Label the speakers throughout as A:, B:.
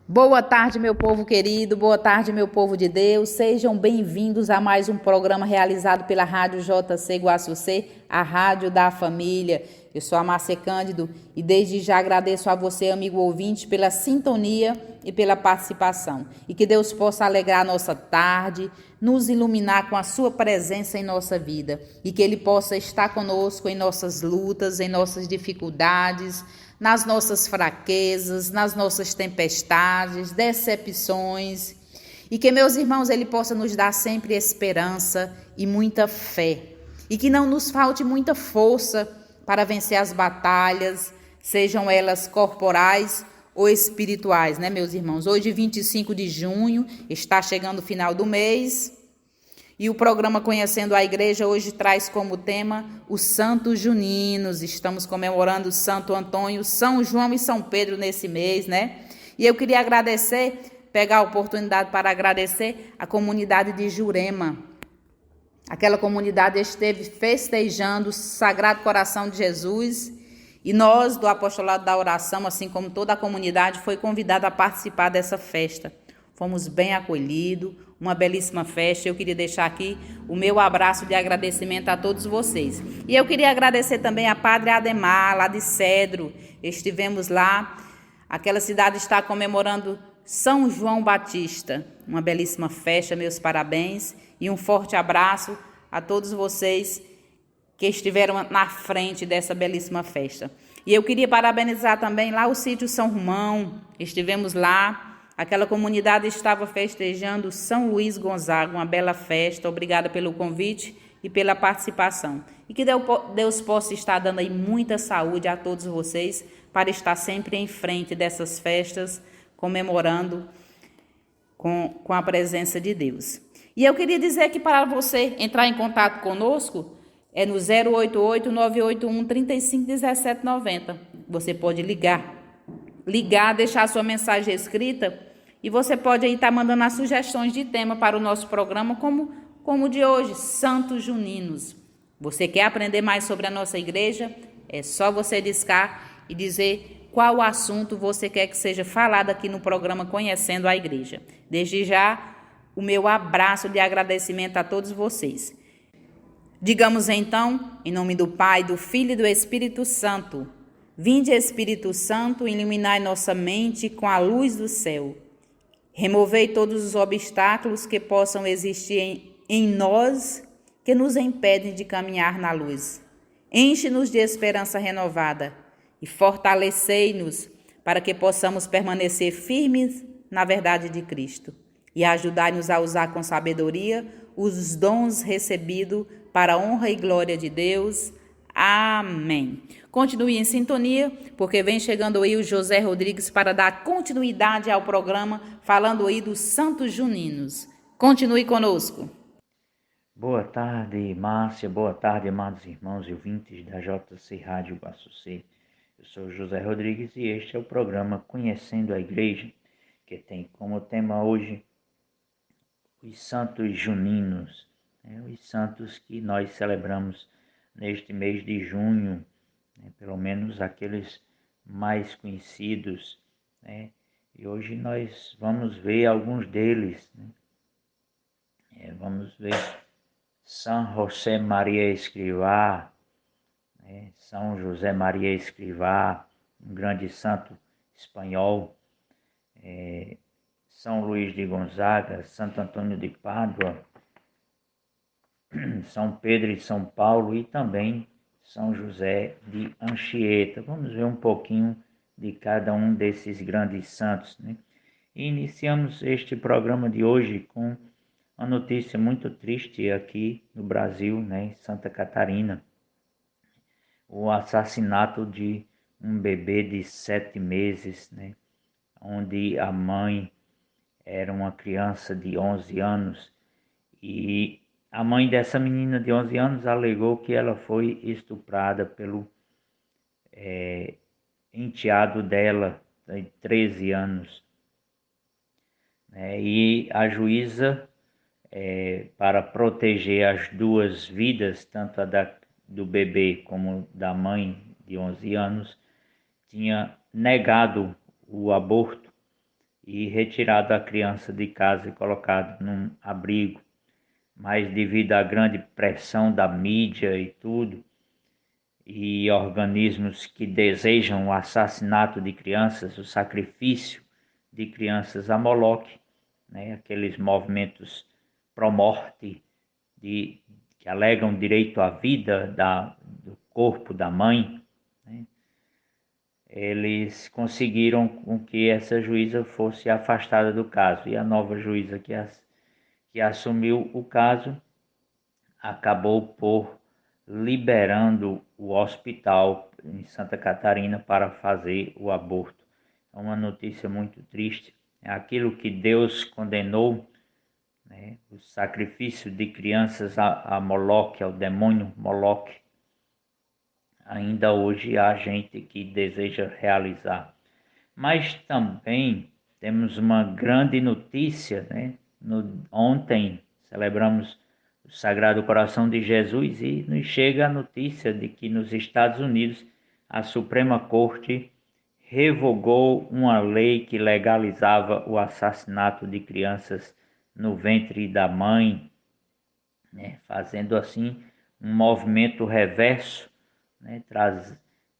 A: Boa tarde, meu povo querido, boa tarde, meu povo de Deus. Sejam bem-vindos a mais um programa realizado pela Rádio JC Guaçucê, a Rádio da Família. Eu sou a Márcia Cândido e desde já agradeço a você, amigo ouvinte, pela sintonia e pela participação. E que Deus possa alegrar a nossa tarde, nos iluminar com a sua presença em nossa vida e que Ele possa estar conosco em nossas lutas, em nossas dificuldades, nas nossas fraquezas, nas nossas tempestades, decepções, e que, meus irmãos, Ele possa nos dar sempre esperança e muita fé, e que não nos falte muita força para vencer as batalhas, sejam elas corporais ou espirituais, né, meus irmãos? Hoje, 25 de junho, está chegando o final do mês, e o programa Conhecendo a Igreja hoje traz como tema os Santos Juninos. Estamos comemorando Santo Antônio, São João e São Pedro nesse mês, né? E eu queria pegar a oportunidade para agradecer a comunidade de Jurema. Aquela comunidade esteve festejando o Sagrado Coração de Jesus e nós, do Apostolado da Oração, assim como toda a comunidade, foi convidada a participar dessa festa. Fomos bem acolhidos, uma belíssima festa. Eu queria deixar aqui o meu abraço de agradecimento a todos vocês. E eu queria agradecer também a Padre Ademar, lá de Cedro. Estivemos lá. Aquela cidade está comemorando São João Batista. Uma belíssima festa, meus parabéns. E um forte abraço a todos vocês que estiveram na frente dessa belíssima festa. E eu queria parabenizar também lá o sítio São Romão. Estivemos lá. Aquela comunidade estava festejando São Luís Gonzaga, uma bela festa. Obrigada pelo convite e pela participação. E que Deus possa estar dando aí muita saúde a todos vocês para estar sempre em frente dessas festas, comemorando com a presença de Deus. E eu queria dizer que para você entrar em contato conosco, é no 088-981-351790. Você pode ligar, deixar sua mensagem escrita e você pode aí estar mandando as sugestões de tema para o nosso programa, como o de hoje, Santos Juninos. Você quer aprender mais sobre a nossa igreja? É só você discar e dizer qual assunto você quer que seja falado aqui no programa Conhecendo a Igreja. Desde já, o meu abraço de agradecimento a todos vocês. Digamos então, em nome do Pai, do Filho e do Espírito Santo: Vinde, Espírito Santo, iluminai nossa mente com a luz do céu. Removei todos os obstáculos que possam existir em nós, que nos impedem de caminhar na luz. Enche-nos de esperança renovada e fortalecei-nos para que possamos permanecer firmes na verdade de Cristo. E ajudai-nos a usar com sabedoria os dons recebidos para a honra e glória de Deus. Amém. Continue em sintonia, porque vem chegando aí o José Rodrigues para dar continuidade ao programa, falando aí dos Santos Juninos. Continue conosco.
B: Boa tarde, Márcia. Boa tarde, amados irmãos e ouvintes da JC Rádio Guaçucê. Eu sou José Rodrigues e este é o programa Conhecendo a Igreja, que tem como tema hoje os Santos Juninos, os santos que nós celebramos neste mês de junho, pelo menos aqueles mais conhecidos, e hoje nós vamos ver alguns deles, vamos ver São José Maria Escrivá, São José Maria Escrivá, um grande santo espanhol, São Luís de Gonzaga, Santo Antônio de Pádua, São Pedro e São Paulo e também São José de Anchieta. Vamos ver um pouquinho de cada um desses grandes santos, E iniciamos este programa de hoje com uma notícia muito triste aqui no Brasil, em Santa Catarina. O assassinato de um bebê de 7 meses, onde a mãe era uma criança de 11 anos e a mãe dessa menina de 11 anos alegou que ela foi estuprada pelo enteado dela, de 13 anos. E a juíza, para proteger as duas vidas, tanto a do bebê como da mãe de 11 anos, tinha negado o aborto e retirado a criança de casa e colocado num abrigo. Mas devido à grande pressão da mídia e tudo, e organismos que desejam o assassinato de crianças, o sacrifício de crianças a Moloque, né, aqueles movimentos pró-morte que alegam direito à vida do corpo da mãe, né, eles conseguiram com que essa juíza fosse afastada do caso. E a nova juíza que assumiu o caso acabou por liberando o hospital em Santa Catarina para fazer o aborto. É uma notícia muito triste. É aquilo que Deus condenou, né? O sacrifício de crianças a Moloque, ao demônio Moloque. Ainda hoje há gente que deseja realizar. Mas também temos uma grande notícia, né? Ontem celebramos o Sagrado Coração de Jesus e nos chega a notícia de que nos Estados Unidos a Suprema Corte revogou uma lei que legalizava o assassinato de crianças no ventre da mãe, né? Fazendo assim um movimento reverso, né?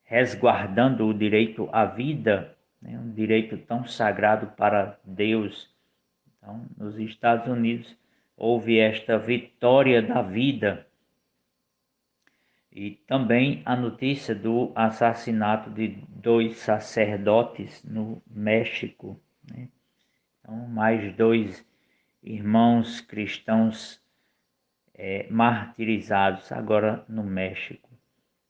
B: Resguardando o direito à vida, né? Um direito tão sagrado para Deus. Então, nos Estados Unidos houve esta vitória da vida. E também a notícia do assassinato de 2 sacerdotes no México, né? Então, mais 2 irmãos cristãos martirizados agora no México,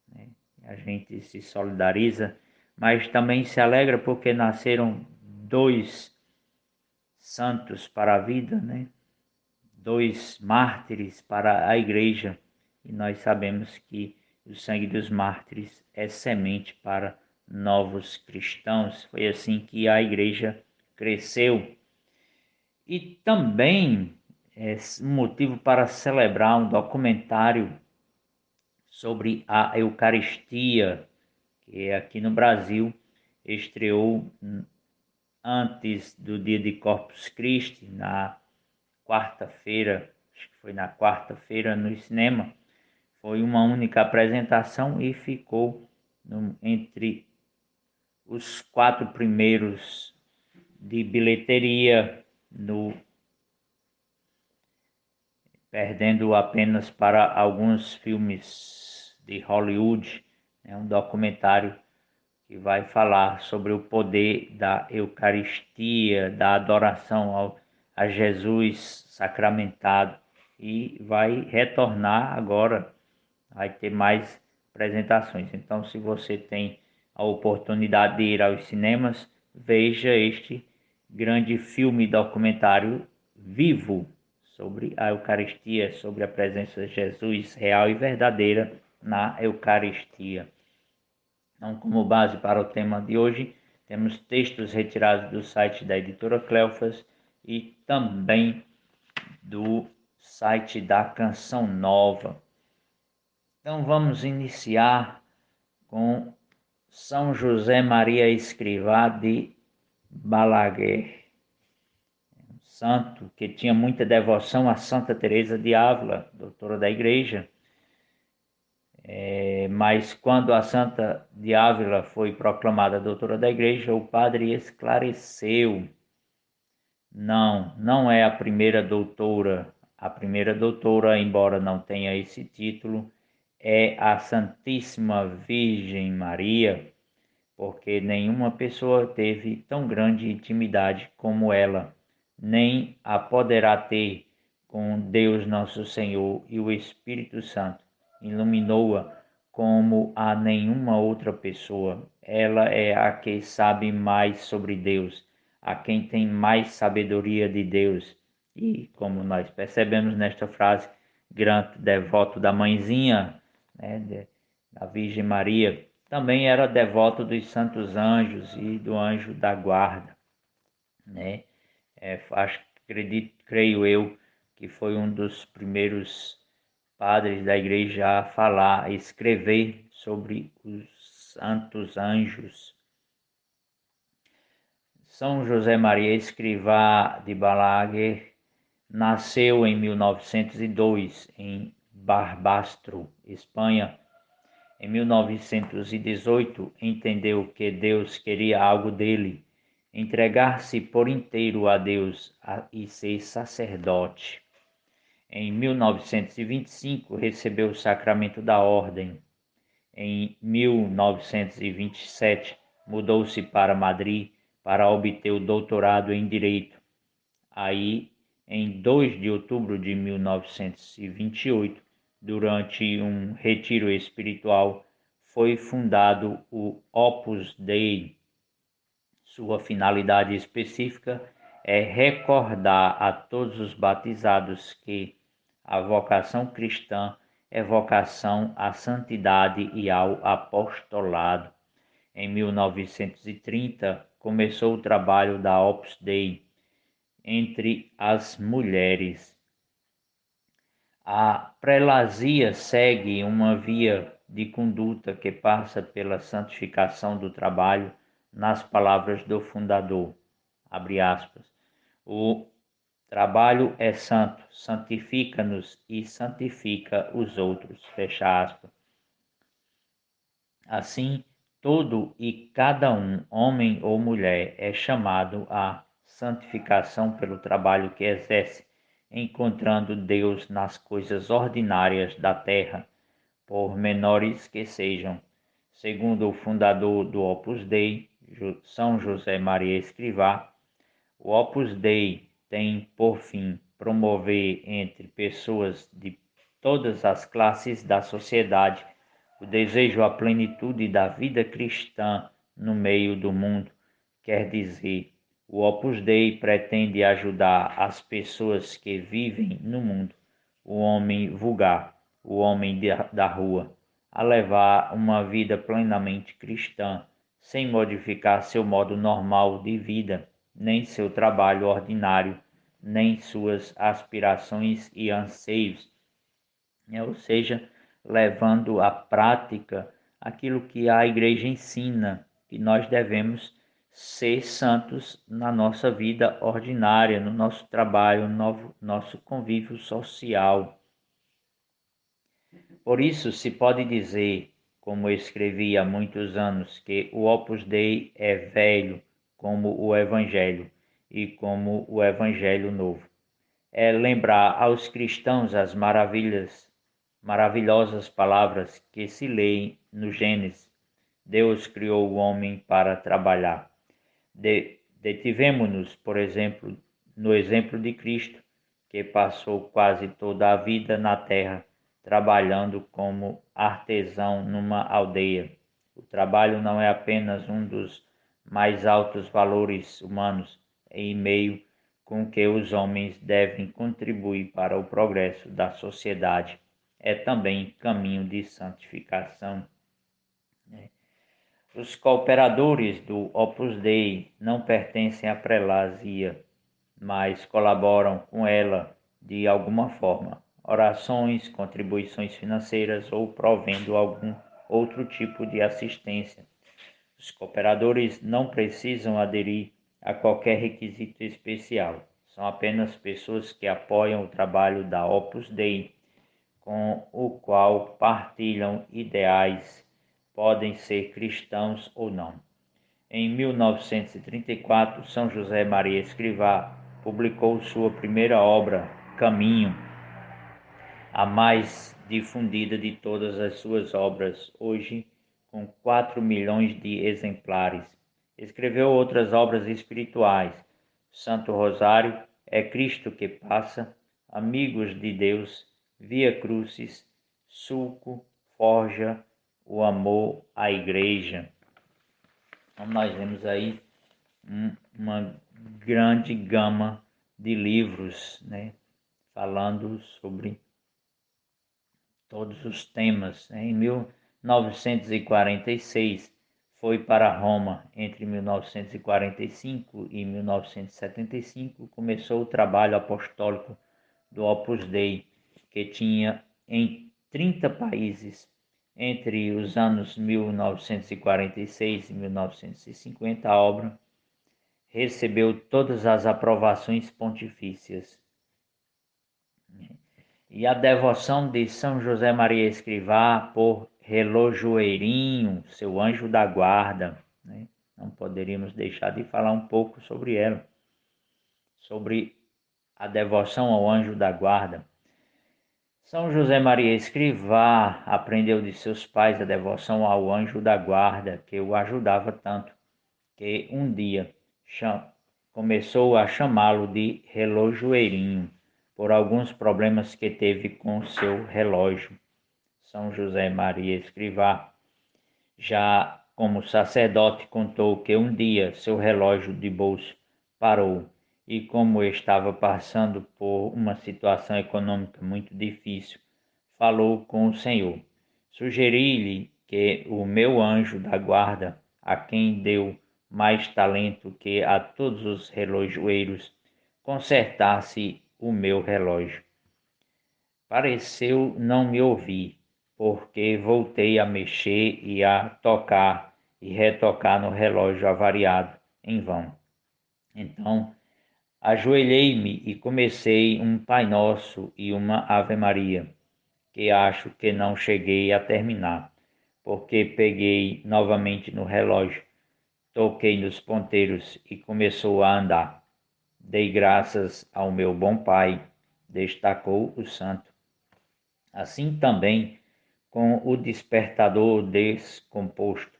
B: né? A gente se solidariza, mas também se alegra porque nasceram 2 santos para a vida, né? 2 mártires para a igreja, e nós sabemos que o sangue dos mártires é semente para novos cristãos. Foi assim que a igreja cresceu. E também é um motivo para celebrar um documentário sobre a Eucaristia, que aqui no Brasil estreou antes do dia de Corpus Christi, na quarta-feira, acho que foi na quarta-feira no cinema. Foi uma única apresentação e ficou entre os 4 primeiros de bilheteria, perdendo apenas para alguns filmes de Hollywood. É um documentário que vai falar sobre o poder da Eucaristia, da adoração a Jesus sacramentado, e vai retornar agora, vai ter mais apresentações. Então, se você tem a oportunidade de ir aos cinemas, veja este grande filme documentário vivo sobre a Eucaristia, sobre a presença de Jesus real e verdadeira na Eucaristia. Então, como base para o tema de hoje, temos textos retirados do site da editora Cleofas e também do site da Canção Nova. Então, vamos iniciar com São José Maria Escrivá de Balaguer, um santo que tinha muita devoção a Santa Teresa de Ávila, doutora da Igreja. Mas quando a Santa de Ávila foi proclamada doutora da Igreja, o padre esclareceu: não é a primeira doutora. A primeira doutora, embora não tenha esse título, é a Santíssima Virgem Maria, porque nenhuma pessoa teve tão grande intimidade como ela, nem a poderá ter com Deus Nosso Senhor, e o Espírito Santo iluminou-a como a nenhuma outra pessoa. Ela é a que sabe mais sobre Deus, a quem tem mais sabedoria de Deus. E como nós percebemos nesta frase, grande devoto da mãezinha, né, da Virgem Maria, também era devoto dos santos anjos e do anjo da guarda, né? Creio eu que foi um dos primeiros padres da igreja a falar, a escrever sobre os santos anjos. São José Maria Escrivá de Balaguer nasceu em 1902 em Barbastro, Espanha. Em 1918, entendeu que Deus queria algo dele, entregar-se por inteiro a Deus e ser sacerdote. Em 1925, recebeu o sacramento da ordem. Em 1927, mudou-se para Madrid para obter o doutorado em Direito. Aí, em 2 de outubro de 1928, durante um retiro espiritual, foi fundado o Opus Dei. Sua finalidade específica é recordar a todos os batizados que a vocação cristã é vocação à santidade e ao apostolado. Em 1930, começou o trabalho da Opus Dei entre as mulheres. A prelazia segue uma via de conduta que passa pela santificação do trabalho, nas palavras do fundador, abre aspas, o trabalho é santo, santifica-nos e santifica os outros, fecha aspas. Assim, todo e cada um, homem ou mulher, é chamado à santificação pelo trabalho que exerce, encontrando Deus nas coisas ordinárias da terra, por menores que sejam. Segundo o fundador do Opus Dei, São José Maria Escrivá, o Opus Dei tem por fim promover entre pessoas de todas as classes da sociedade o desejo à plenitude da vida cristã no meio do mundo. Quer dizer, o Opus Dei pretende ajudar as pessoas que vivem no mundo, o homem vulgar, o homem da rua, a levar uma vida plenamente cristã, sem modificar seu modo normal de vida, nem seu trabalho ordinário, nem suas aspirações e anseios, ou seja, levando à prática aquilo que a Igreja ensina, que nós devemos ser santos na nossa vida ordinária, no nosso trabalho, no nosso convívio social. Por isso, se pode dizer, como eu escrevi há muitos anos, que o Opus Dei é velho como o Evangelho e como o Evangelho Novo. É lembrar aos cristãos as maravilhosas palavras que se leem no Gênesis. Deus criou o homem para trabalhar. Detivemo-nos, por exemplo, no exemplo de Cristo, que passou quase toda a vida na terra, trabalhando como artesão numa aldeia. O trabalho não é apenas um dos mais altos valores humanos, em meio com que os homens devem contribuir para o progresso da sociedade. É também caminho de santificação. Os cooperadores do Opus Dei não pertencem à prelazia, mas colaboram com ela de alguma forma, orações, contribuições financeiras ou provendo algum outro tipo de assistência. Os cooperadores não precisam aderir a qualquer requisito especial. São apenas pessoas que apoiam o trabalho da Opus Dei, com o qual partilham ideais, podem ser cristãos ou não. Em 1934, São José Maria Escrivá publicou sua primeira obra, Caminho, a mais difundida de todas as suas obras, hoje com 4 milhões de exemplares. Escreveu outras obras espirituais, Santo Rosário, É Cristo que Passa, Amigos de Deus, Via Crucis, Sulco, Forja, o Amor à Igreja. Então nós vemos aí uma grande gama de livros, né, falando sobre todos os temas. Em 1946, foi para Roma. Entre 1945 e 1975, começou o trabalho apostólico do Opus Dei, que tinha em 30 países. Entre os anos 1946 e 1950, a obra recebeu todas as aprovações pontifícias. E a devoção de São José Maria Escrivá por Relojoeirinho, seu anjo da guarda, né? Não poderíamos deixar de falar um pouco sobre ela, sobre a devoção ao anjo da guarda. São José Maria Escrivá aprendeu de seus pais a devoção ao anjo da guarda, que o ajudava tanto, que um dia começou a chamá-lo de relojoeirinho, por alguns problemas que teve com seu relógio. São José Maria Escrivá, já como sacerdote, contou que um dia seu relógio de bolso parou e, como estava passando por uma situação econômica muito difícil, falou com o Senhor. Sugeri-lhe que o meu anjo da guarda, a quem deu mais talento que a todos os relojoeiros, consertasse o meu relógio. Pareceu não me ouvir, porque voltei a mexer e a tocar e retocar no relógio avariado em vão. Então, ajoelhei-me e comecei um Pai Nosso e uma Ave Maria, que acho que não cheguei a terminar, porque peguei novamente no relógio, toquei nos ponteiros e começou a andar. Dei graças ao meu bom Pai, destacou o santo. Assim também com o despertador descomposto.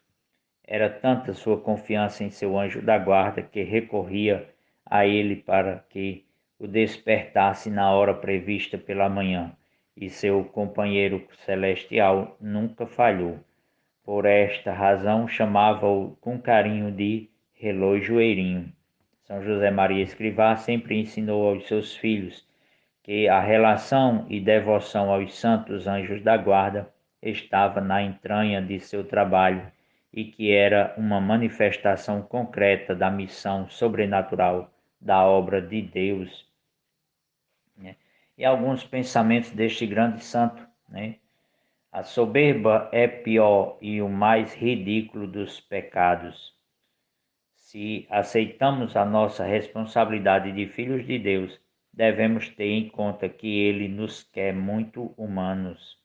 B: Era tanta sua confiança em seu anjo da guarda que recorria a ele para que o despertasse na hora prevista pela manhã, e seu companheiro celestial nunca falhou. Por esta razão chamava-o com carinho de relojoeirinho. São José Maria Escrivá sempre ensinou aos seus filhos que a relação e devoção aos santos anjos da guarda estava na entranha de seu trabalho e que era uma manifestação concreta da missão sobrenatural da obra de Deus, né? E alguns pensamentos deste grande santo, né? A soberba é pior e o mais ridículo dos pecados. Se aceitamos a nossa responsabilidade de filhos de Deus, devemos ter em conta que Ele nos quer muito humanos.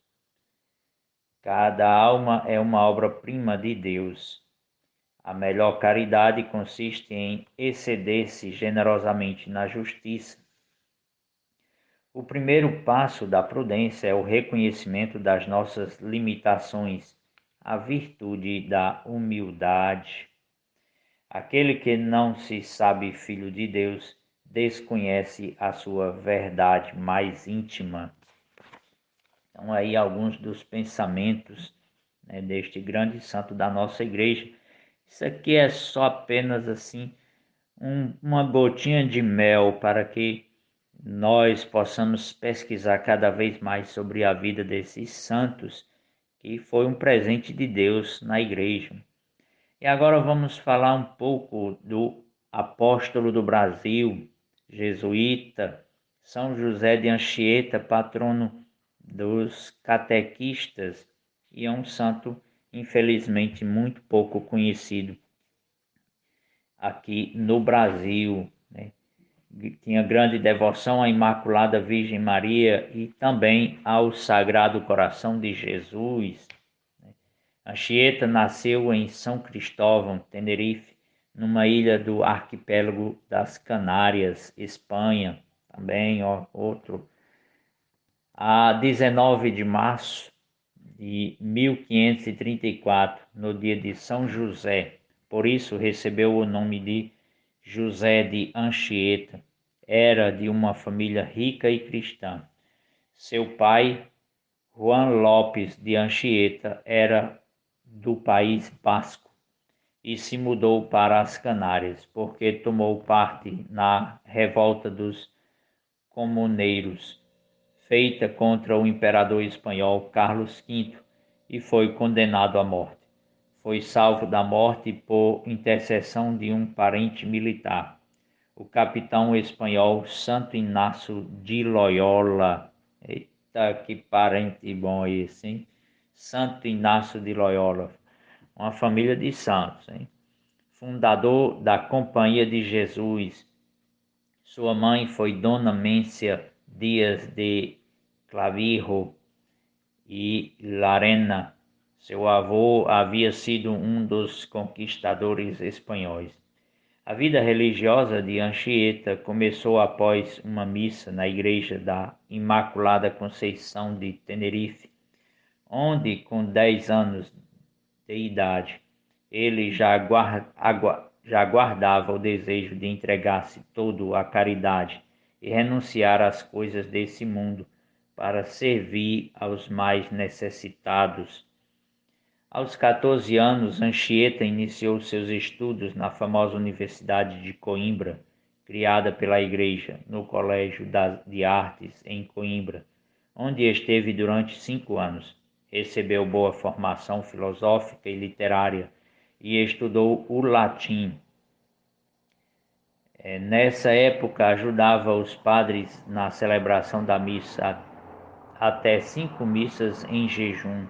B: Cada alma é uma obra-prima de Deus. A melhor caridade consiste em exceder-se generosamente na justiça. O primeiro passo da prudência é o reconhecimento das nossas limitações, a virtude da humildade. Aquele que não se sabe filho de Deus desconhece a sua verdade mais íntima. Então, aí alguns dos pensamentos, né, deste grande santo da nossa igreja. Isso aqui é só apenas assim uma gotinha de mel para que nós possamos pesquisar cada vez mais sobre a vida desses santos, que foi um presente de Deus na igreja. E agora vamos falar um pouco do apóstolo do Brasil, jesuíta, São José de Anchieta, patrono dos catequistas, e é um santo, infelizmente, muito pouco conhecido aqui no Brasil, né? Tinha grande devoção à Imaculada Virgem Maria e também ao Sagrado Coração de Jesus. Anchieta nasceu em São Cristóvão, Tenerife, numa ilha do arquipélago das Canárias, Espanha, também outro. A 19 de março de 1534, no dia de São José. Por isso recebeu o nome de José de Anchieta. Era de uma família rica e cristã. Seu pai, Juan Lopes de Anchieta, era do País Basco e se mudou para as Canárias, porque tomou parte na revolta dos comuneiros, feita contra o imperador espanhol Carlos V, e foi condenado à morte. Foi salvo da morte por intercessão de um parente militar, o capitão espanhol Santo Inácio de Loyola. Eita, que parente bom esse, hein? Santo Inácio de Loyola, uma família de santos, hein? fundador da Companhia de Jesus. Sua mãe foi Dona Mência Dias de Clavijo e Larena. Seu avô havia sido um dos conquistadores espanhóis. A vida religiosa de Anchieta começou após uma missa na igreja da Imaculada Conceição de Tenerife, onde, com 10 anos de idade, ele já guardava o desejo de entregar-se todo à caridade e renunciar às coisas desse mundo para servir aos mais necessitados. Aos 14 anos, Anchieta iniciou seus estudos na famosa Universidade de Coimbra, criada pela Igreja, no Colégio de Artes em Coimbra, onde esteve durante 5 anos. Recebeu boa formação filosófica e literária e estudou o latim. Nessa época, ajudava os padres na celebração da missa, até 5 missas em jejum.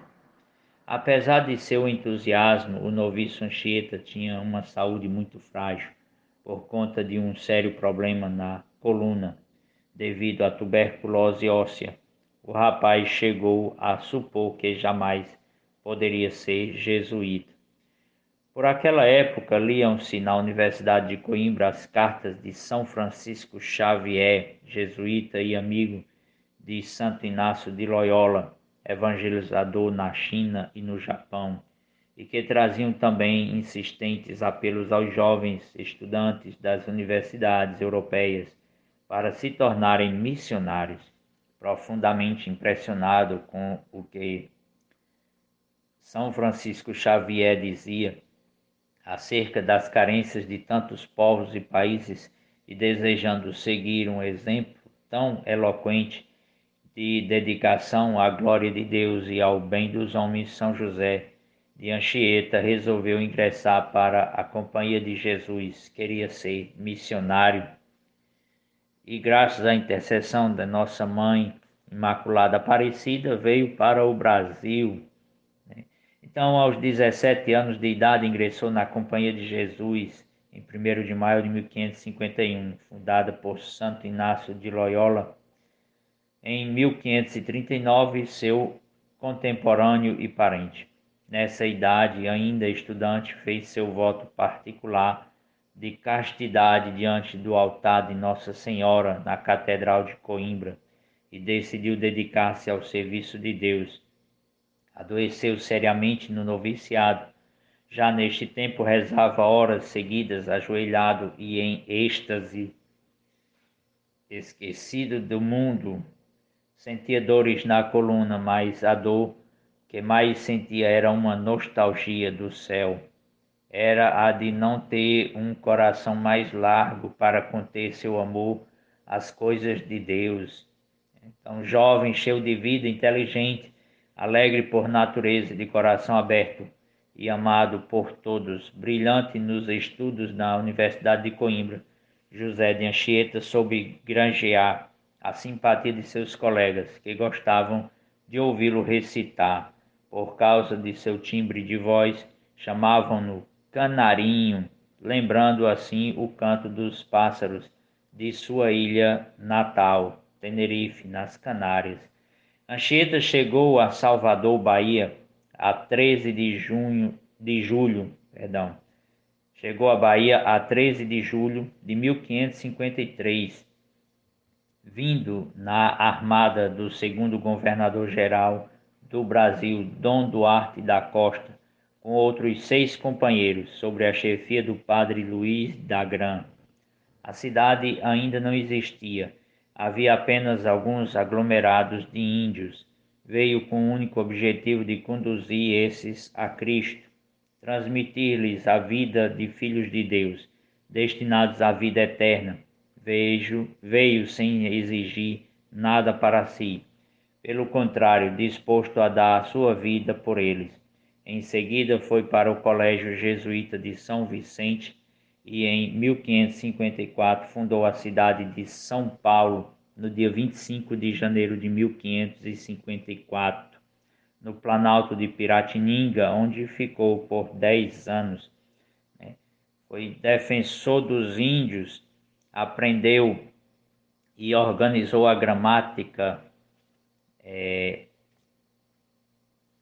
B: Apesar de seu entusiasmo, o noviço Anchieta tinha uma saúde muito frágil por conta de um sério problema na coluna, devido à tuberculose óssea. O rapaz chegou a supor que jamais poderia ser jesuíta. Por aquela época, liam-se na Universidade de Coimbra as cartas de São Francisco Xavier, jesuíta e amigo de Santo Inácio de Loyola, evangelizador na China e no Japão, e que traziam também insistentes apelos aos jovens estudantes das universidades europeias para se tornarem missionários. Profundamente impressionado com o que São Francisco Xavier dizia acerca das carências de tantos povos e países e desejando seguir um exemplo tão eloquente de dedicação à glória de Deus e ao bem dos homens, São José de Anchieta resolveu ingressar para a Companhia de Jesus. Queria ser missionário e, graças à intercessão da nossa Mãe Imaculada Aparecida, veio para o Brasil. Então, aos 17 anos de idade, ingressou na Companhia de Jesus em 1º de maio de 1551, fundada por Santo Inácio de Loyola. Em 1539, seu contemporâneo e parente. Nessa idade, ainda estudante, fez seu voto particular de castidade diante do altar de Nossa Senhora na Catedral de Coimbra e decidiu dedicar-se ao serviço de Deus. Adoeceu seriamente no noviciado. Já neste tempo rezava horas seguidas, ajoelhado e em êxtase, esquecido do mundo. Sentia dores na coluna, mas a dor que mais sentia era uma nostalgia do céu. Era a de não ter um coração mais largo para conter seu amor às coisas de Deus. Então, jovem, cheio de vida, inteligente, alegre por natureza, de coração aberto e amado por todos, brilhante nos estudos na Universidade de Coimbra, José de Anchieta soube granjear a simpatia de seus colegas, que gostavam de ouvi-lo recitar. Por causa de seu timbre de voz, chamavam-no Canarinho, lembrando assim o canto dos pássaros de sua ilha natal, Tenerife, nas Canárias. Anchieta chegou a Salvador, Bahia, a 13 de julho. Chegou à Bahia a 13 de julho de 1553, vindo na armada do segundo governador-geral do Brasil, Dom Duarte da Costa, com outros 6 companheiros, sob a chefia do padre Luís da Gran. A cidade ainda não existia, havia apenas alguns aglomerados de índios. Veio com o único objetivo de conduzir esses a Cristo, transmitir-lhes a vida de filhos de Deus, destinados à vida eterna. Veio sem exigir nada para si, pelo contrário, disposto a dar a sua vida por eles. Em seguida foi para o Colégio Jesuíta de São Vicente e em 1554 fundou a cidade de São Paulo no dia 25 de janeiro de 1554, no Planalto de Piratininga, onde ficou por 10 anos. foi defensor dos índios, aprendeu e organizou a gramática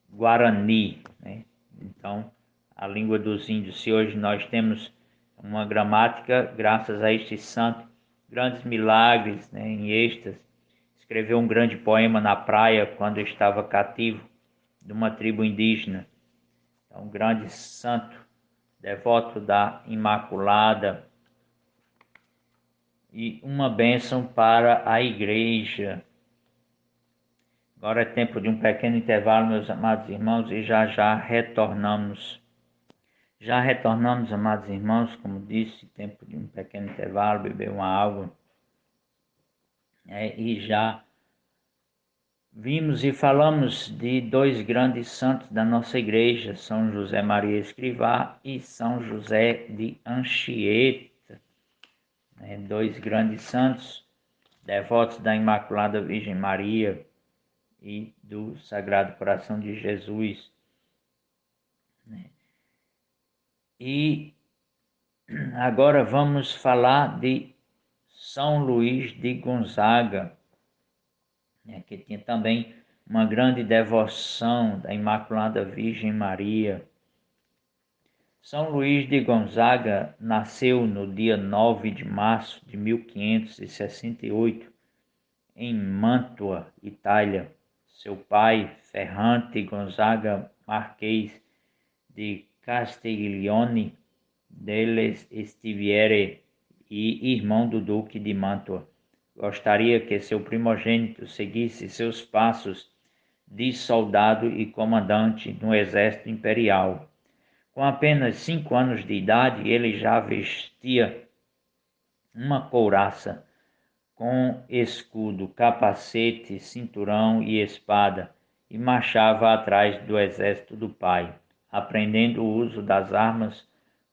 B: Guarani, né? Então, a língua dos índios. Se hoje nós temos uma gramática, graças a este santo, grandes milagres, né, em êxtase, escreveu um grande poema na praia quando estava cativo de uma tribo indígena. Então, um grande santo, devoto da Imaculada, e uma bênção para a igreja. Agora é tempo de um pequeno intervalo, meus amados irmãos, e já retornamos. Já retornamos, amados irmãos, como disse, tempo de um pequeno intervalo, beber uma água. E já vimos e falamos de dois grandes santos da nossa igreja, São José Maria Escrivá e São José de Anchieta. Dois grandes santos, devotos da Imaculada Virgem Maria e do Sagrado Coração de Jesus. E agora vamos falar de São Luís de Gonzaga, que tinha também uma grande devoção da Imaculada Virgem Maria. São Luís de Gonzaga nasceu no dia 9 de março de 1568, em Mantua, Itália. Seu pai, Ferrante Gonzaga Marquês de Castiglione delle Stiviere e irmão do Duque de Mantua, gostaria que seu primogênito seguisse seus passos de soldado e comandante no exército imperial. Com apenas 5 anos de idade, ele já vestia uma couraça com escudo, capacete, cinturão e espada, e marchava atrás do exército do pai, aprendendo o uso das armas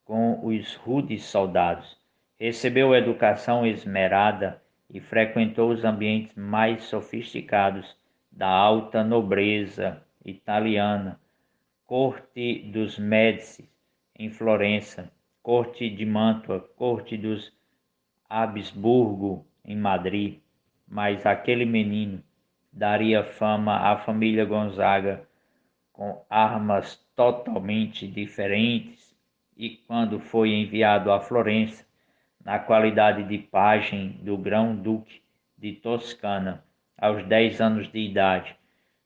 B: com os rudes soldados. Recebeu educação esmerada e frequentou os ambientes mais sofisticados da alta nobreza italiana, corte dos Médici em Florença, corte de Mantua, corte dos Habsburgo em Madrid. Mas aquele menino daria fama à família Gonzaga com armas totalmente diferentes, e quando foi enviado a Florença, na qualidade de pajem do Grão-Duque de Toscana, aos 10 anos de idade,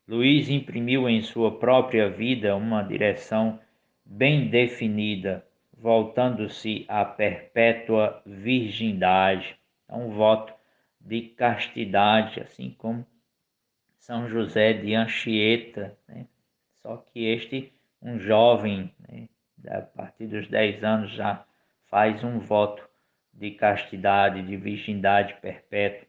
B: Luís imprimiu em sua própria vida uma direção bem definida, voltando-se à perpétua virgindade, a um voto de castidade, assim como São José de Anchieta, né? Só que este, um jovem, né, a partir dos 10 anos já faz um voto de castidade, de virgindade perpétua.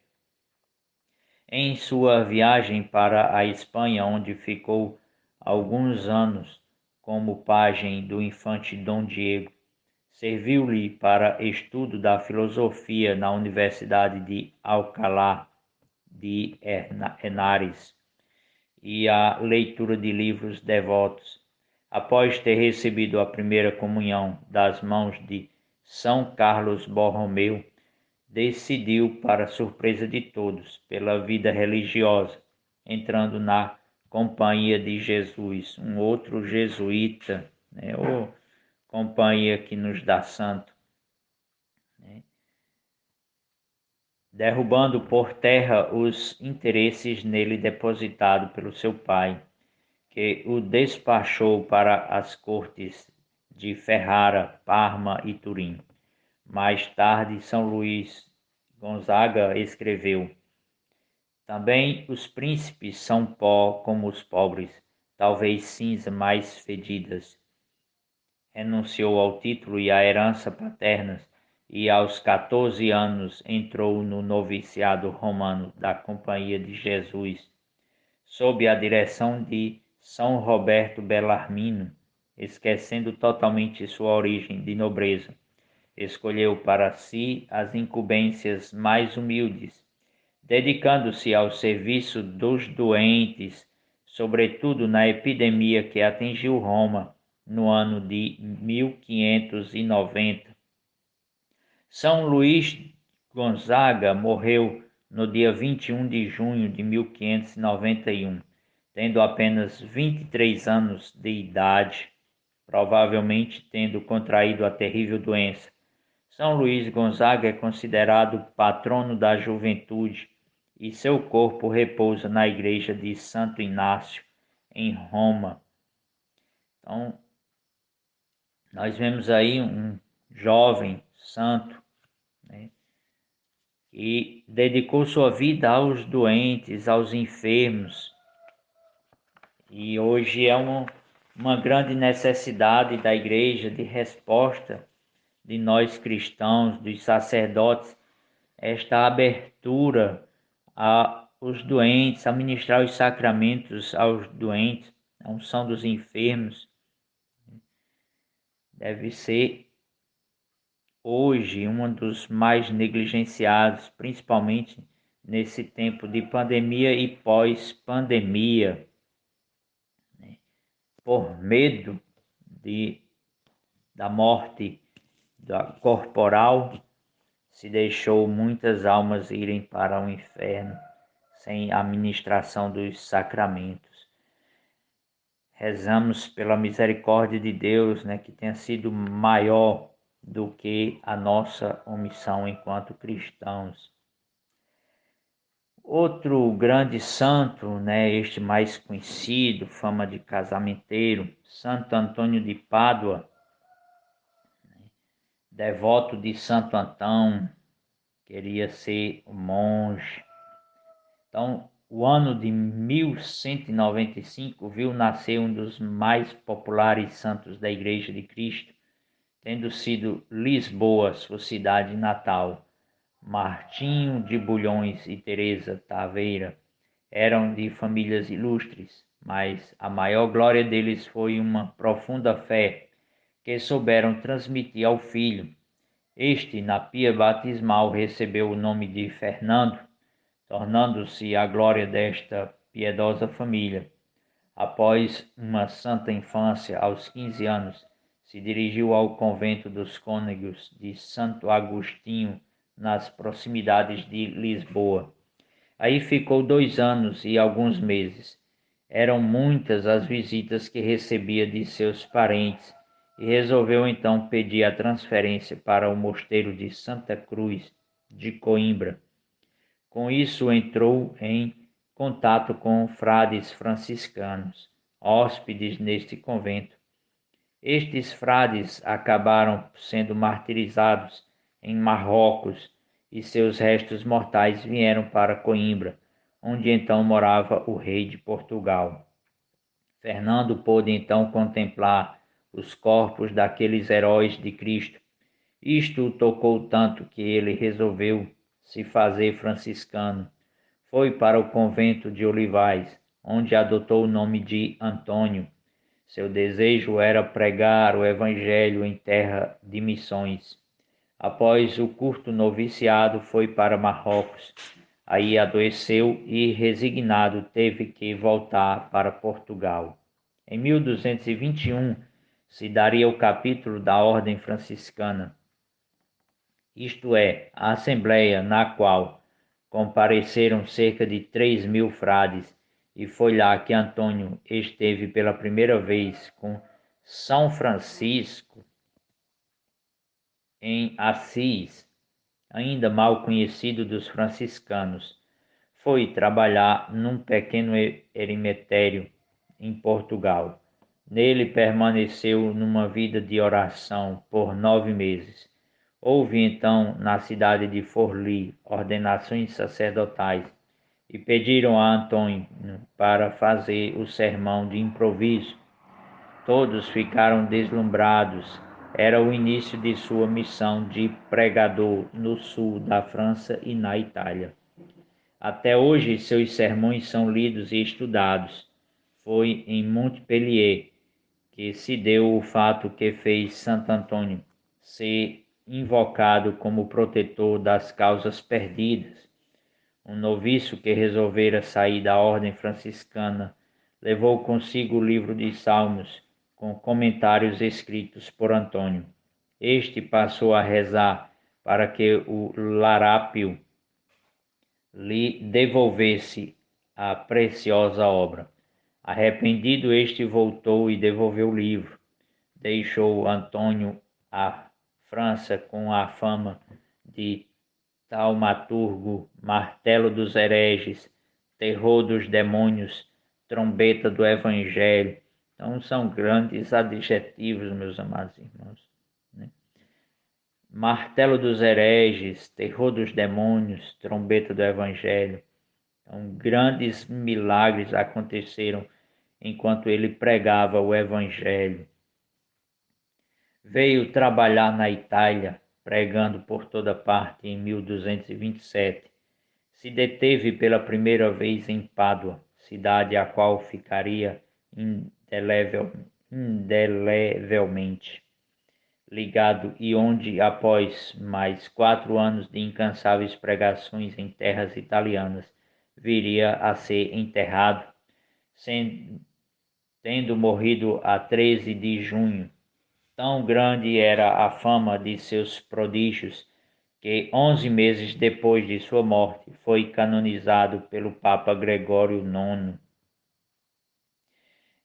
B: Em sua viagem para a Espanha, onde ficou alguns anos como pajem do infante Dom Diego, serviu-lhe para estudo da filosofia na Universidade de Alcalá de Henares e a leitura de livros devotos. Após ter recebido a primeira comunhão das mãos de São Carlos Borromeu, decidiu, para surpresa de todos, pela vida religiosa, entrando na Companhia de Jesus, um outro jesuíta, né? Ou companhia que nos dá santo, né? Derrubando por terra os interesses nele depositados pelo seu pai, que o despachou para as cortes de Ferrara, Parma e Turim. Mais tarde, São Luís Gonzaga escreveu: também os príncipes são pó como os pobres, talvez cinza mais fedidas. Renunciou ao título e à herança paternas e aos 14 anos entrou no noviciado romano da Companhia de Jesus, sob a direção de São Roberto Bellarmino, esquecendo totalmente sua origem de nobreza. Escolheu para si as incumbências mais humildes, dedicando-se ao serviço dos doentes, sobretudo na epidemia que atingiu Roma no ano de 1590, São Luís Gonzaga morreu no dia 21 de junho de 1591, tendo apenas 23 anos de idade, provavelmente tendo contraído a terrível doença. São Luís Gonzaga é considerado patrono da juventude e seu corpo repousa na igreja de Santo Inácio, em Roma. Então, nós vemos aí um jovem santo, né, que dedicou sua vida aos doentes, aos enfermos, e hoje é uma grande necessidade da igreja de resposta de nós cristãos, dos sacerdotes, esta abertura aos doentes, a ministrar os sacramentos aos doentes, a unção dos enfermos, deve ser hoje um dos mais negligenciados, principalmente nesse tempo de pandemia e pós-pandemia, né? Por medo da morte corporal, se deixou muitas almas irem para o inferno sem a ministração dos sacramentos. Rezamos pela misericórdia de Deus, né, que tenha sido maior do que a nossa omissão enquanto cristãos. Outro grande santo, né, este mais conhecido, fama de casamenteiro, Santo Antônio de Pádua, devoto de Santo Antão, queria ser um monge. Então, o ano de 1195 viu nascer um dos mais populares santos da Igreja de Cristo, tendo sido Lisboa, sua cidade natal. Martinho de Bulhões e Teresa Taveira eram de famílias ilustres, mas a maior glória deles foi uma profunda fé que souberam transmitir ao filho. Este, na pia batismal, recebeu o nome de Fernando, tornando-se a glória desta piedosa família. Após uma santa infância, aos 15 anos, se dirigiu ao convento dos cônegos de Santo Agostinho, nas proximidades de Lisboa. Aí ficou 2 anos e alguns meses. Eram muitas as visitas que recebia de seus parentes e resolveu então pedir a transferência para o mosteiro de Santa Cruz de Coimbra. Com isso entrou em contato com frades franciscanos, hóspedes neste convento. Estes frades acabaram sendo martirizados em Marrocos e seus restos mortais vieram para Coimbra, onde então morava o rei de Portugal. Fernando pôde então contemplar os corpos daqueles heróis de Cristo. Isto o tocou tanto que ele resolveu se fazer franciscano. Foi para o convento de Olivais, onde adotou o nome de Antônio. Seu desejo era pregar o evangelho em terra de missões. Após o curto noviciado, foi para Marrocos. Aí adoeceu e, resignado, teve que voltar para Portugal. Em 1221, se daria o capítulo da Ordem Franciscana, isto é, a assembleia na qual compareceram cerca de 3.000 frades, e foi lá que Antônio esteve pela primeira vez com São Francisco em Assis, ainda mal conhecido dos franciscanos. Foi trabalhar num pequeno eremitério em Portugal. Nele permaneceu numa vida de oração por 9 meses. Houve então na cidade de Forli ordenações sacerdotais e pediram a Antônio para fazer o sermão de improviso. Todos ficaram deslumbrados. Era o início de sua missão de pregador no sul da França e na Itália. Até hoje seus sermões são lidos e estudados. Foi em Montpellier que se deu o fato que fez Santo Antônio ser invocado como protetor das causas perdidas. Um noviço que resolvera sair da ordem franciscana levou consigo o livro de Salmos, com comentários escritos por Antônio. Este passou a rezar para que o larápio lhe devolvesse a preciosa obra. Arrependido, este voltou e devolveu o livro. Deixou Antônio a França com a fama de taumaturgo, martelo dos hereges, terror dos demônios, trombeta do evangelho. Então são grandes adjetivos, meus amados irmãos, né? Martelo dos hereges, terror dos demônios, trombeta do evangelho. Então, grandes milagres aconteceram enquanto ele pregava o evangelho. Veio trabalhar na Itália, pregando por toda parte em 1227. Se deteve pela primeira vez em Pádua, cidade a qual ficaria indelevelmente ligado e onde, após mais 4 anos de incansáveis pregações em terras italianas, viria a ser enterrado, tendo morrido a 13 de junho. Tão grande era a fama de seus prodígios que 11 meses depois de sua morte foi canonizado pelo Papa Gregório IX.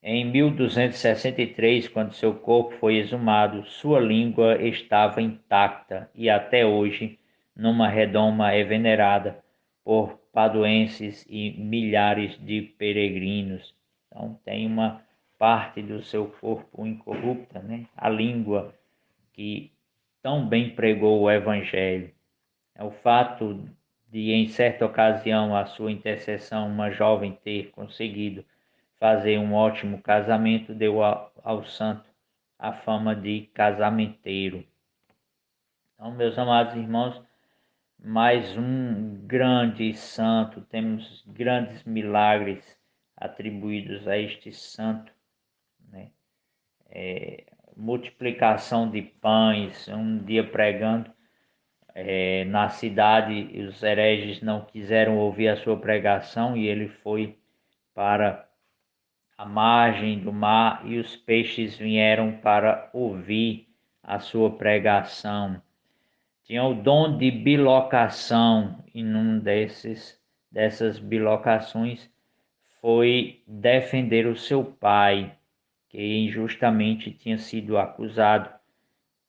B: Em 1263, quando seu corpo foi exumado, sua língua estava intacta e até hoje, numa redoma, é venerada por paduenses e milhares de peregrinos. Então, tem uma parte do seu corpo incorrupta, né? A língua que tão bem pregou o Evangelho. É o fato de, em certa ocasião, a sua intercessão, uma jovem ter conseguido fazer um ótimo casamento, deu ao santo a fama de casamenteiro. Então, meus amados irmãos, mais um grande santo, temos grandes milagres atribuídos a este santo, né? Multiplicação de pães, um dia pregando na cidade, os hereges não quiseram ouvir a sua pregação e ele foi para a margem do mar e os peixes vieram para ouvir a sua pregação. Tinha o dom de bilocação e num dessas bilocações foi defender o seu pai, que injustamente tinha sido acusado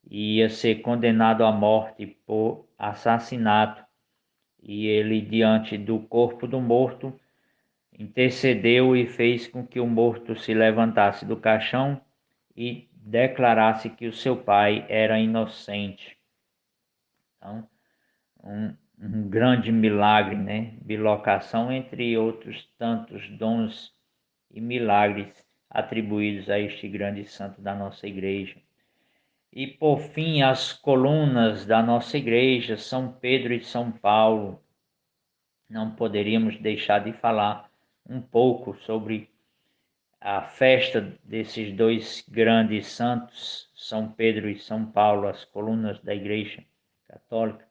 B: e ia ser condenado à morte por assassinato. E ele, diante do corpo do morto, intercedeu e fez com que o morto se levantasse do caixão e declarasse que o seu pai era inocente. Então, um grande milagre, né? Bilocação, entre outros tantos dons e milagres atribuídos a este grande santo da nossa igreja. E, por fim, as colunas da nossa igreja, São Pedro e São Paulo. Não poderíamos deixar de falar um pouco sobre a festa desses dois grandes santos, São Pedro e São Paulo, as colunas da Igreja Católica.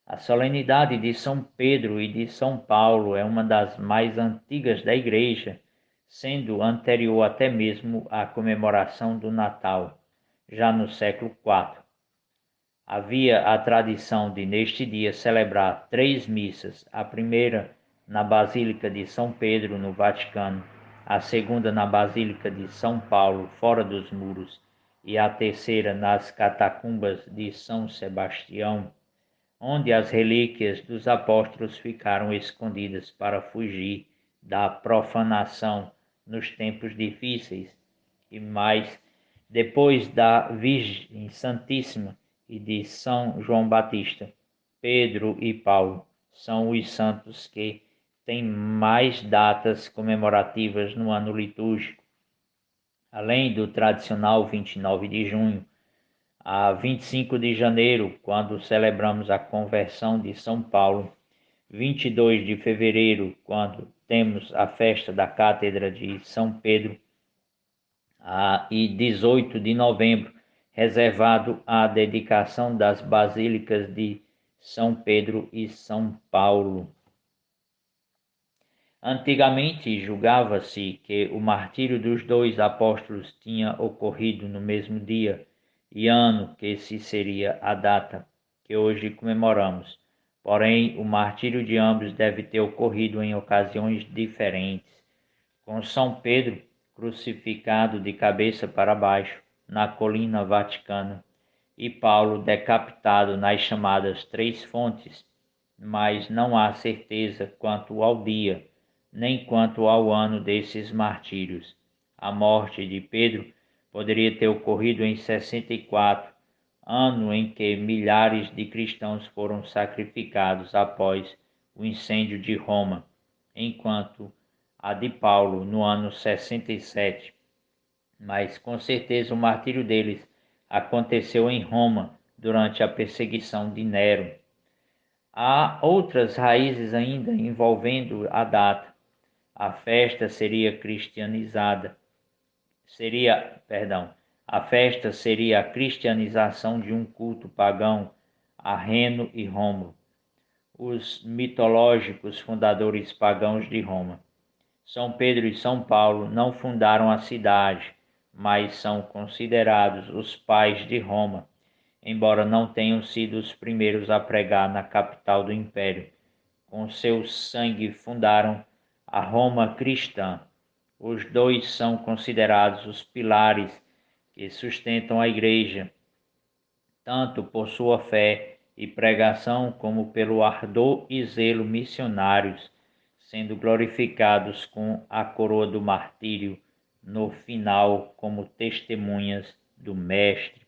B: A solenidade de São Pedro e de São Paulo é uma das mais antigas da Igreja, sendo anterior até mesmo à comemoração do Natal, já no século IV. Havia a tradição de, neste dia, celebrar 3 missas, a primeira na Basílica de São Pedro, no Vaticano, a segunda na Basílica de São Paulo, fora dos muros, e a terceira nas catacumbas de São Sebastião, onde as relíquias dos apóstolos ficaram escondidas para fugir da profanação nos tempos difíceis. E mais, depois da Virgem Santíssima e de São João Batista, Pedro e Paulo são os santos que têm mais datas comemorativas no ano litúrgico. Além do tradicional 29 de junho, a 25 de janeiro, quando celebramos a conversão de São Paulo, 22 de fevereiro, quando temos a festa da Cátedra de São Pedro, e 18 de novembro, reservado à dedicação das basílicas de São Pedro e São Paulo. Antigamente, julgava-se que o martírio dos dois apóstolos tinha ocorrido no mesmo dia e ano, que se seria a data que hoje comemoramos. Porém, o martírio de ambos deve ter ocorrido em ocasiões diferentes, com São Pedro crucificado de cabeça para baixo na colina Vaticana e Paulo decapitado nas chamadas Três Fontes, mas não há certeza quanto ao dia, nem quanto ao ano desses martírios. A morte de Pedro poderia ter ocorrido em 64, ano em que milhares de cristãos foram sacrificados após o incêndio de Roma, enquanto a de Paulo no ano 67. Mas com certeza o martírio deles aconteceu em Roma durante a perseguição de Nero. Há outras raízes ainda envolvendo a data. A festa seria cristianizada. A festa seria a cristianização de um culto pagão a Reno e Rômulo, os mitológicos fundadores pagãos de Roma. São Pedro e São Paulo não fundaram a cidade, mas são considerados os pais de Roma, embora não tenham sido os primeiros a pregar na capital do império. Com seu sangue fundaram a Roma cristã. Os dois são considerados os pilares que sustentam a Igreja, tanto por sua fé e pregação como pelo ardor e zelo missionários, sendo glorificados com a coroa do martírio no final como testemunhas do Mestre.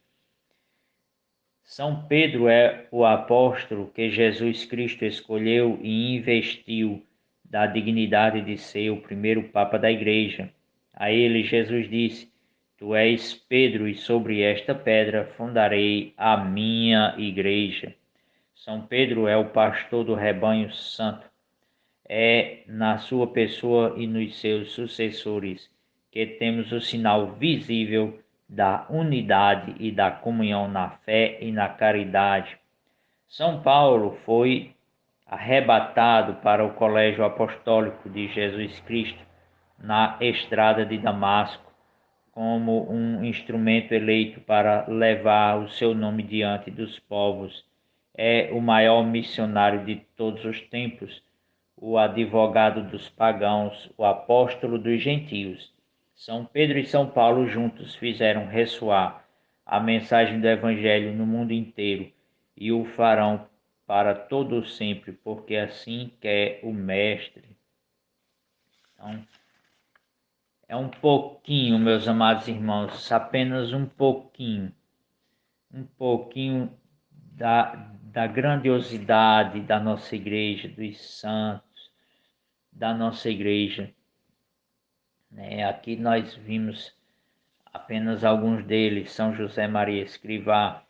B: São Pedro é o apóstolo que Jesus Cristo escolheu e investiu da dignidade de ser o primeiro Papa da Igreja. A ele Jesus disse: Tu és Pedro, e sobre esta pedra fundarei a minha Igreja. São Pedro é o pastor do rebanho santo. É na sua pessoa e nos seus sucessores que temos o sinal visível da unidade e da comunhão na fé e na caridade. São Paulo foi arrebatado para o colégio apostólico de Jesus Cristo na estrada de Damasco, como um instrumento eleito para levar o seu nome diante dos povos. É o maior missionário de todos os tempos, o advogado dos pagãos, o apóstolo dos gentios. São Pedro e São Paulo juntos fizeram ressoar a mensagem do Evangelho no mundo inteiro e o farão para todo sempre, porque assim quer o Mestre. Então, é um pouquinho, meus amados irmãos, apenas um pouquinho da grandiosidade da nossa igreja, dos santos, da nossa igreja. Aqui nós vimos apenas alguns deles: São José Maria Escrivá,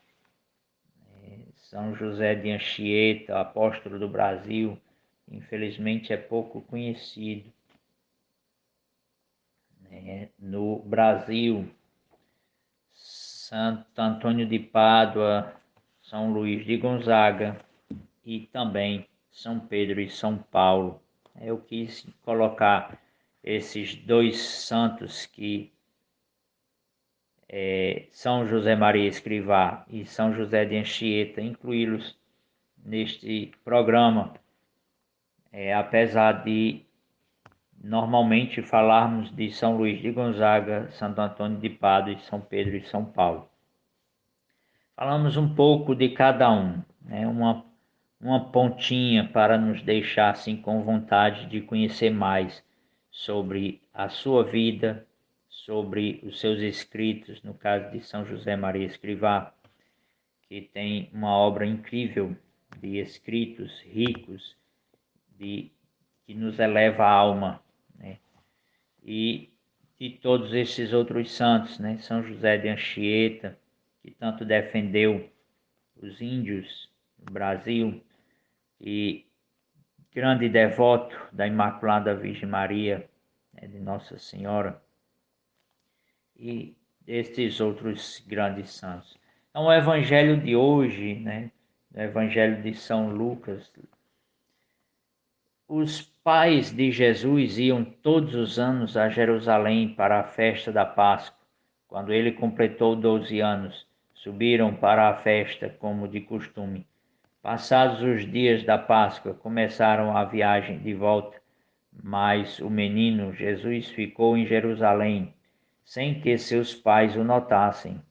B: São José de Anchieta, apóstolo do Brasil, infelizmente é pouco conhecido. No Brasil, Santo Antônio de Pádua, São Luís de Gonzaga e também São Pedro e São Paulo. Eu quis colocar esses dois santos que São José Maria Escrivá e São José de Anchieta, incluí-los neste programa, apesar de normalmente falarmos de São Luís de Gonzaga, Santo Antônio de Pádua e São Pedro e São Paulo. Falamos um pouco de cada um, uma pontinha para nos deixar assim com vontade de conhecer mais sobre a sua vida, sobre os seus escritos, no caso de São José Maria Escrivá, que tem uma obra incrível de escritos ricos, que nos eleva a alma, e de todos esses outros santos, São José de Anchieta, que tanto defendeu os índios no Brasil, e grande devoto da Imaculada Virgem Maria, de Nossa Senhora, e estes outros grandes santos. Então, o Evangelho de hoje, o Evangelho de São Lucas, os pais de Jesus iam todos os anos a Jerusalém para a festa da Páscoa. Quando ele completou 12 anos, subiram para a festa como de costume. Passados os dias da Páscoa, começaram a viagem de volta, mas o menino Jesus ficou em Jerusalém, sem que seus pais o notassem.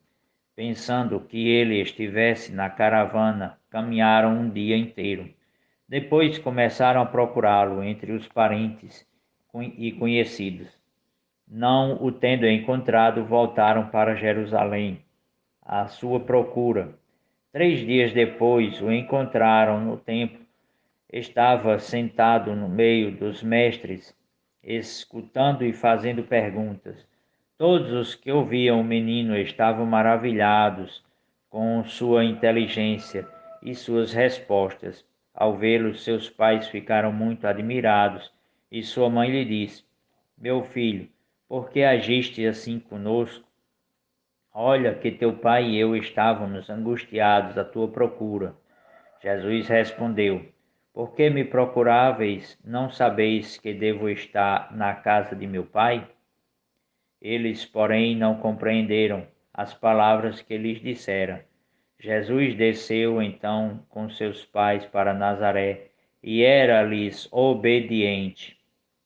B: Pensando que ele estivesse na caravana, caminharam um dia inteiro. Depois começaram a procurá-lo entre os parentes e conhecidos. Não o tendo encontrado, voltaram para Jerusalém à sua procura. 3 dias depois o encontraram no templo. Estava sentado no meio dos mestres, escutando e fazendo perguntas. Todos os que ouviam o menino estavam maravilhados com sua inteligência e suas respostas. Ao vê-lo, seus pais ficaram muito admirados, e sua mãe lhe disse: Meu filho, por que agiste assim conosco? Olha que teu pai e eu estávamos angustiados à tua procura. Jesus respondeu: Por que me procuráveis? Não sabeis que devo estar na casa de meu pai? Eles, porém, não compreenderam as palavras que lhes dissera. Jesus desceu então com seus pais para Nazaré e era-lhes obediente.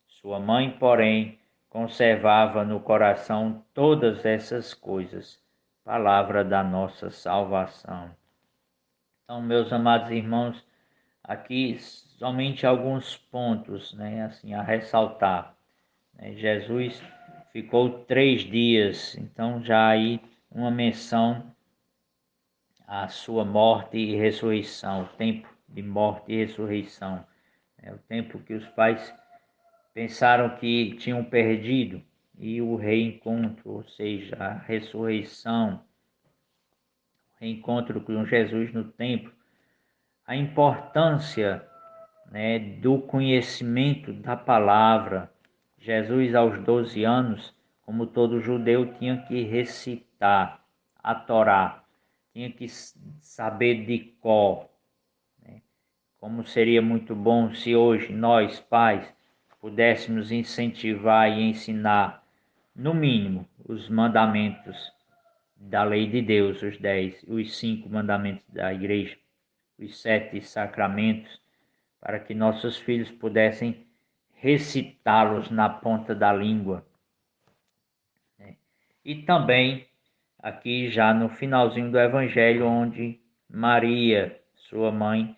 B: Sua mãe, porém, conservava no coração todas essas coisas. Palavra da nossa salvação. Então, meus amados irmãos, aqui somente alguns pontos, assim, a ressaltar. Jesus ficou 3 dias, então já aí uma menção à sua morte e ressurreição, o tempo de morte e ressurreição. É o tempo que os pais pensaram que tinham perdido, e o reencontro, ou seja, a ressurreição, o reencontro com Jesus no templo, a importância, do conhecimento da palavra. Jesus, aos 12 anos, como todo judeu, tinha que recitar a Torá, tinha que saber de cor. Como seria muito bom se hoje nós, pais, pudéssemos incentivar e ensinar, no mínimo, os mandamentos da lei de Deus, os 10, os 5 mandamentos da igreja, os 7 sacramentos, para que nossos filhos pudessem recitá-los na ponta da língua. E também aqui já no finalzinho do Evangelho, onde Maria, sua mãe,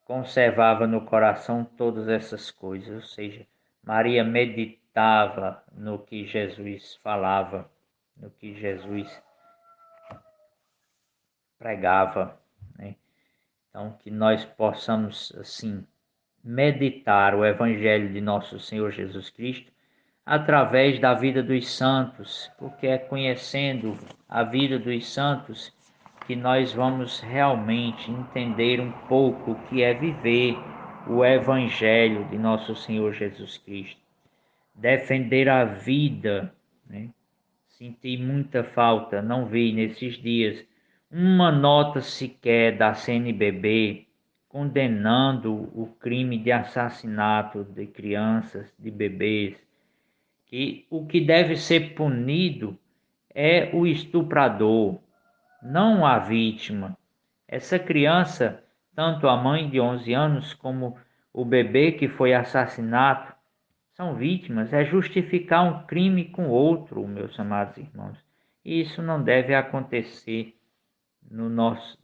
B: conservava no coração todas essas coisas, ou seja, Maria meditava no que Jesus falava, no que Jesus pregava, Então, que nós possamos, assim, meditar o Evangelho de nosso Senhor Jesus Cristo através da vida dos santos, porque é conhecendo a vida dos santos que nós vamos realmente entender um pouco o que é viver o Evangelho de nosso Senhor Jesus Cristo. Defender a vida, Senti muita falta, não vi nesses dias uma nota sequer da CNBB condenando o crime de assassinato de crianças, de bebês, que o que deve ser punido é o estuprador, não a vítima. Essa criança, tanto a mãe de 11 anos como o bebê que foi assassinado, são vítimas. É justificar um crime com outro, meus amados irmãos. E isso não deve acontecer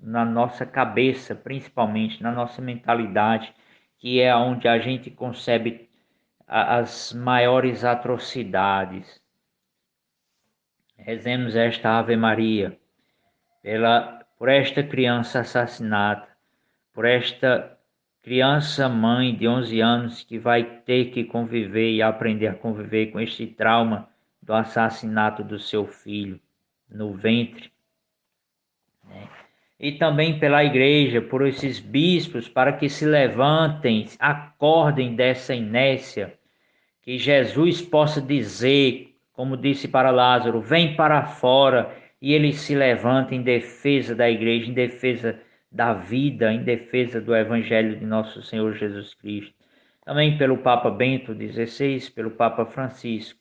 B: na nossa cabeça, principalmente na nossa mentalidade, que é onde a gente concebe as maiores atrocidades. Rezemos esta Ave Maria por esta criança assassinada, por esta criança mãe de 11 anos que vai ter que conviver e aprender a conviver com este trauma do assassinato do seu filho no ventre. E também pela igreja, por esses bispos, para que se levantem, acordem dessa inércia, que Jesus possa dizer, como disse para Lázaro, vem para fora, e ele se levanta em defesa da igreja, em defesa da vida, em defesa do Evangelho de nosso Senhor Jesus Cristo. Também pelo Papa Bento XVI, pelo Papa Francisco.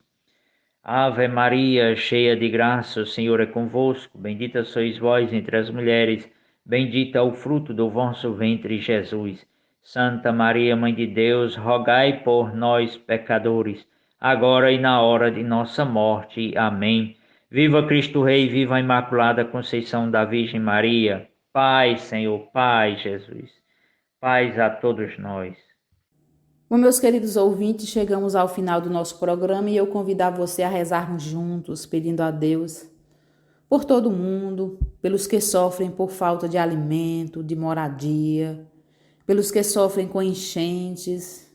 B: Ave Maria, cheia de graça, o Senhor é convosco. Bendita sois vós entre as mulheres, Bendito é o fruto do vosso ventre, Jesus. Santa Maria, Mãe de Deus, rogai por nós, pecadores, agora e na hora de nossa morte. Amém. Viva Cristo Rei, viva a Imaculada Conceição da Virgem Maria. Paz, Senhor, paz, Jesus. Paz a todos nós.
A: Bom, meus queridos ouvintes, chegamos ao final do nosso programa e eu convidar você a rezarmos juntos, pedindo a Deus por todo mundo, pelos que sofrem por falta de alimento, de moradia, pelos que sofrem com enchentes,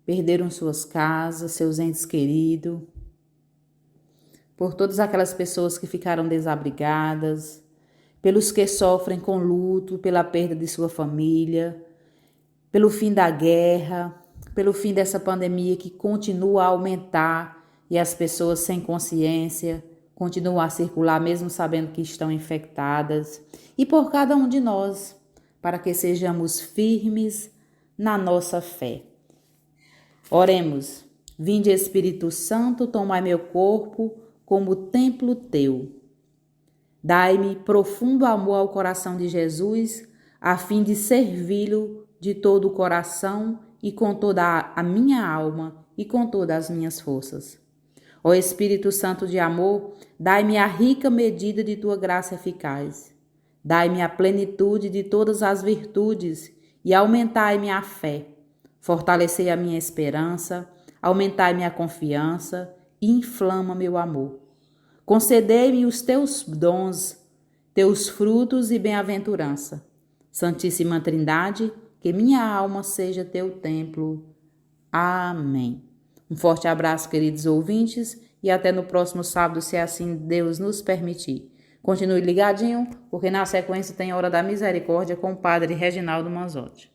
A: perderam suas casas, seus entes queridos, por todas aquelas pessoas que ficaram desabrigadas, pelos que sofrem com luto, pela perda de sua família, pelo fim da guerra, pelo fim dessa pandemia que continua a aumentar e as pessoas sem consciência continuam a circular mesmo sabendo que estão infectadas, e por cada um de nós, para que sejamos firmes na nossa fé. Oremos. Vinde, Espírito Santo, tomai meu corpo como templo teu. Dai-me profundo amor ao coração de Jesus, a fim de servi-lo de todo o coração e com toda a minha alma e com todas as minhas forças. Ó Espírito Santo de amor, dai-me a rica medida de tua graça eficaz. Dai-me a plenitude de todas as virtudes e aumentai-me a fé. Fortalecei a minha esperança, aumentai-me a confiança e inflama meu amor. Concedei-me os teus dons, teus frutos e bem-aventurança. Santíssima Trindade, que minha alma seja teu templo. Amém. Um forte abraço, queridos ouvintes, e até no próximo sábado, se assim Deus nos permitir. Continue ligadinho, porque na sequência tem Hora da Misericórdia com o Padre Reginaldo Manzotti.